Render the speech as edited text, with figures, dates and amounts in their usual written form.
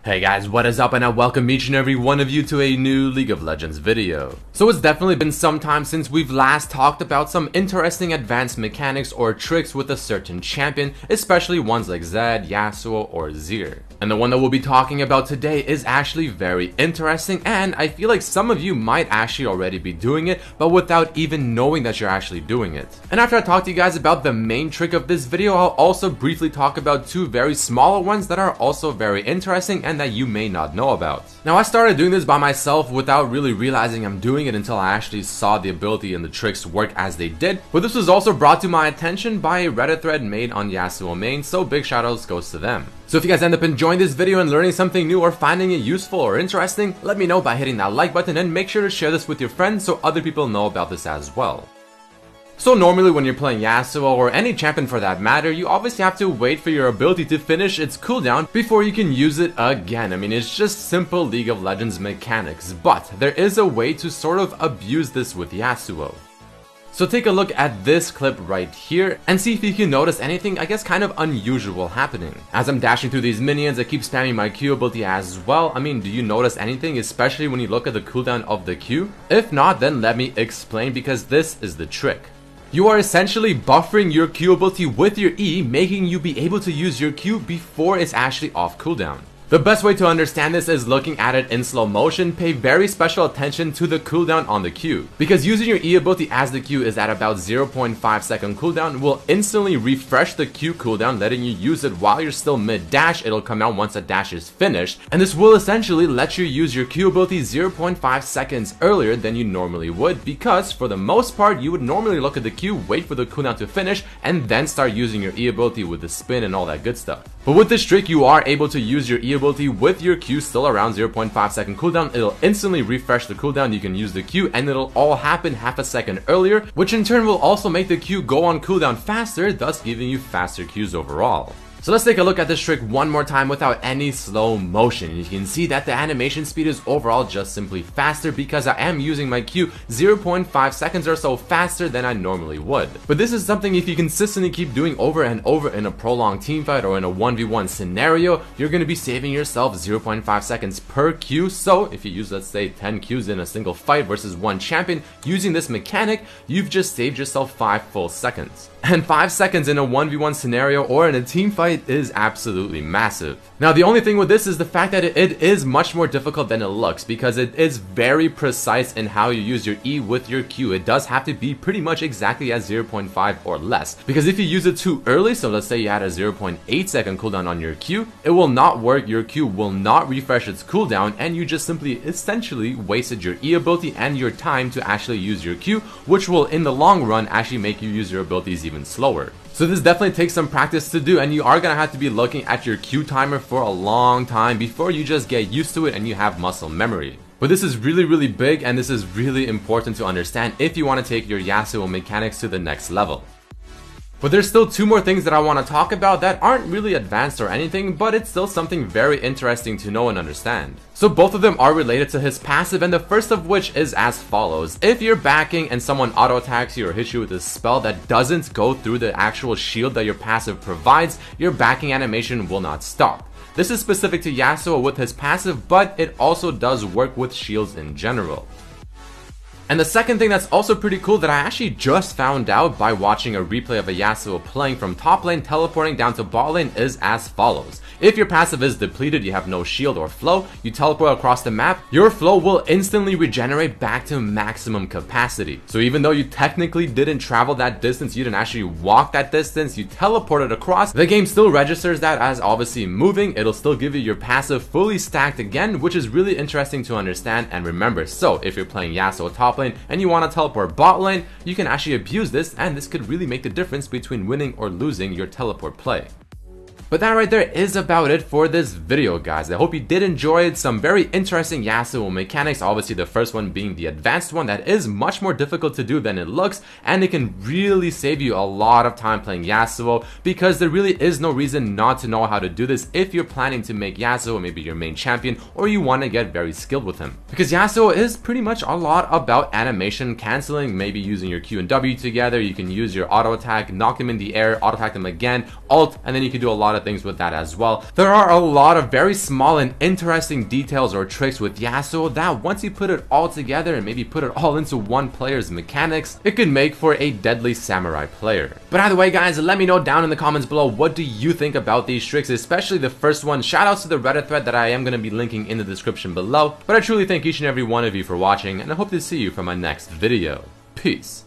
Hey guys, what is up, and I welcome each and every one of you to a new League of Legends video. So it's definitely been some time since we've last talked about some interesting advanced mechanics or tricks with a certain champion, especially ones like Zed, Yasuo, or Zir. And the one that we'll be talking about today is actually very interesting, and I feel like some of you might actually already be doing it, but without even knowing that you're actually doing it. And after I talk to you guys about the main trick of this video, I'll also briefly talk about two very smaller ones that are also very interesting and that you may not know about. Now, I started doing this by myself without really realizing I'm doing it until I actually saw the ability and the tricks work as they did, but this was also brought to my attention by a Reddit thread made on Yasuo main, so big shoutouts goes to them. So if you guys end up enjoying this video and learning something new or finding it useful or interesting, let me know by hitting that like button, and make sure to share this with your friends so other people know about this as well. So normally when you're playing Yasuo, or any champion for that matter, you obviously have to wait for your ability to finish its cooldown before you can use it again. I mean, it's just simple League of Legends mechanics, but there is a way to sort of abuse this with Yasuo. So take a look at this clip right here and see if you can notice anything, I guess, kind of unusual happening. As I'm dashing through these minions, I keep spamming my Q ability as well. I mean, do you notice anything, especially when you look at the cooldown of the Q? If not, then let me explain, because this is the trick. You are essentially buffering your Q ability with your E, making you be able to use your Q before it's actually off cooldown. The best way to understand this is looking at it in slow motion. Pay very special attention to the cooldown on the Q, because using your E ability as the Q is at about 0.5 second cooldown will instantly refresh the Q cooldown, letting you use it while you're still mid dash. It'll come out once the dash is finished, and this will essentially let you use your Q ability 0.5 seconds earlier than you normally would, because for the most part you would normally look at the Q, wait for the cooldown to finish, and then start using your E ability with the spin and all that good stuff. But with this trick, you are able to use your E ability with your Q still around 0.5 second cooldown. It'll instantly refresh the cooldown. You can use the Q and it'll all happen half a second earlier, which in turn will also make the Q go on cooldown faster, thus giving you faster Qs overall. So let's take a look at this trick one more time without any slow motion. You can see that the animation speed is overall just simply faster, because I am using my Q 0.5 seconds or so faster than I normally would. But this is something, if you consistently keep doing over and over in a prolonged teamfight or in a 1v1 scenario, you're going to be saving yourself 0.5 seconds per Q. So if you use, let's say, 10 Qs in a single fight versus one champion, using this mechanic, you've just saved yourself 5 full seconds. And 5 seconds in a 1v1 scenario or in a team fight is absolutely massive. Now, the only thing with this is the fact that it is much more difficult than it looks, because it is very precise in how you use your E with your Q. It does have to be pretty much exactly at 0.5 or less, because if you use it too early, so let's say you had a 0.8 second cooldown on your Q, it will not work. Your Q will not refresh its cooldown, and you just simply essentially wasted your E ability and your time to actually use your Q, which will in the long run actually make you use your abilities even slower. So this definitely takes some practice to do, and you are going to have to be looking at your Q timer for a long time before you just get used to it and you have muscle memory. But this is really big, and this is really important to understand if you want to take your Yasuo mechanics to the next level. But there's still two more things that I want to talk about that aren't really advanced or anything, but it's still something very interesting to know and understand. So both of them are related to his passive, and the first of which is as follows. If you're backing and someone auto attacks you or hits you with a spell that doesn't go through the actual shield that your passive provides, your backing animation will not stop. This is specific to Yasuo with his passive, but it also does work with shields in general. And the second thing that's also pretty cool that I actually just found out by watching a replay of a Yasuo playing from top lane teleporting down to bot lane is as follows. If your passive is depleted, you have no shield or flow, you teleport across the map, your flow will instantly regenerate back to maximum capacity. So even though you technically didn't travel that distance, you didn't actually walk that distance, you teleported across, the game still registers that as obviously moving. It'll still give you your passive fully stacked again, which is really interesting to understand and remember. So if you're playing Yasuo top lane and you want to teleport bot lane, you can actually abuse this, and this could really make the difference between winning or losing your teleport play. But that right there is about it for this video, guys. I hope you did enjoy it. Some very interesting Yasuo mechanics. Obviously, the first one being the advanced one that is much more difficult to do than it looks, and it can really save you a lot of time playing Yasuo, because there really is no reason not to know how to do this if you're planning to make Yasuo maybe your main champion, or you want to get very skilled with him. Because Yasuo is pretty much a lot about animation canceling, maybe using your Q and W together. You can use your auto attack, knock them in the air, auto attack them again, ult, and then you can do a lot of of things with that as well. There are a lot of very small and interesting details or tricks with Yasuo that once you put it all together and maybe put it all into one player's mechanics, it could make for a deadly samurai player. But either way guys, let me know down in the comments below, what do you think about these tricks, especially the first one. Shoutouts to the Reddit thread that I am going to be linking in the description below. But I truly thank each and every one of you for watching, and I hope to see you for my next video. Peace.